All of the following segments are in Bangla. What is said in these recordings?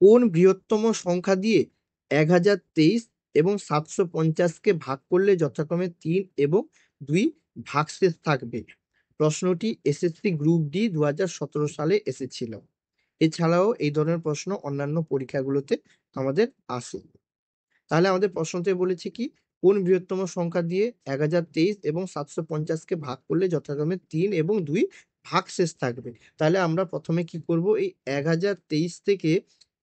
কোন বৃহত্তম সংখ্যা দিয়ে 1023 এবং 750-কে ভাগ করলে যথাক্রমে 3 এবং 2 ভাগশেষ থাকবে? প্রশ্নটি এসএসসি গ্রুপ ডি 2017 সালে এসেছিল। এছাড়াও এই ধরনের প্রশ্ন অন্যান্য পরীক্ষাগুলোতে আমাদের আসে। তাহলে আমাদের প্রশ্নতে বলেছে কি, কোন বৃহত্তম সংখ্যা দিয়ে 1023 এবং 750-কে ভাগ করলে যথাক্রমে 3 এবং 2 ভাগশেষ থাকবে? তাহলে আমরা প্রথমে কি করব, এই 1023 থেকে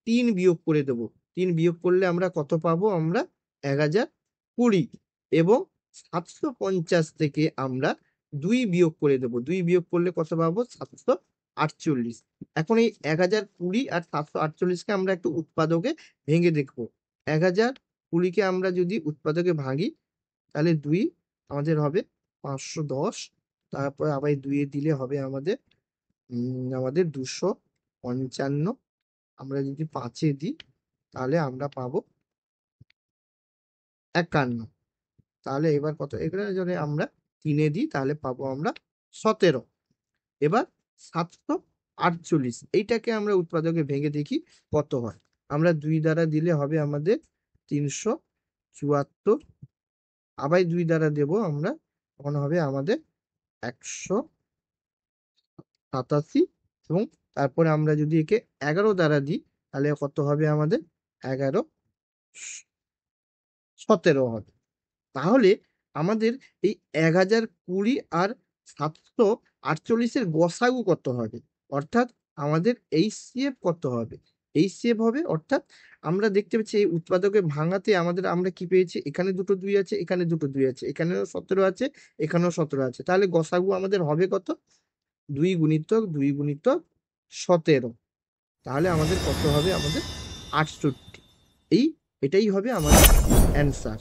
3 বিয়োগ করে দেব। 3 বিয়োগ করলে আমরা কত পাবো? আমরা 1020। এবং 750 থেকে আমরা 2 বিয়োগ করে দেব। 2 বিয়োগ করলে কত পাবো? 748। এখন এই 1020 আর 748-কে আমরা একটু উৎপাদকে ভেঙে দেখবো। 1020-কে আমরা যদি উৎপাদকে ভাঙি, তাহলে 2 আমাদের হবে 510। তারপরে আবার 2 দিলে হবে আমাদের আমাদের 255। আমরা যদি 5 দিই, তাহলে আমরা পাবো 51। তাহলে এবার কত? এখানে যদি আমরা 3 দিই, তাহলে পাবো আমরা 17। এবার 748, এইটাকে আমরা উৎপাদকে ভেঙে দেখি কত হয়। আমরা 2 দ্বারা দিলে হবে আমাদের 374। আবার 2 দ্বারা দেব আমরা, তখন হবে আমাদের 187। এবং তারপরে আমরা যদি একে 11 দ্বারা দিই, তাহলে কত হবে আমাদের? 11 17 হবে। তাহলে আমাদের এই 1020 আর 748-এর গসাগু কত হবে? অর্থাৎ আমাদের এইচসিএফ কত হবে? এইচসিএফ হবে, অর্থাৎ আমরা দেখতে পাচ্ছি এই উৎপাদকে ভাঙাতে আমরা কি পেয়েছি? এখানে দুটো 2 আছে, এখানে দুটো 2 আছে, এখানেও 17 আছে, এখানেও 17 আছে। তাহলে গসাগু আমাদের হবে কত? 2 গুণিতক 2 গুণিতক 17। তাহলে আমাদের কত হবে? আমাদের 68। এটাই হবে আমাদের অ্যান্সার।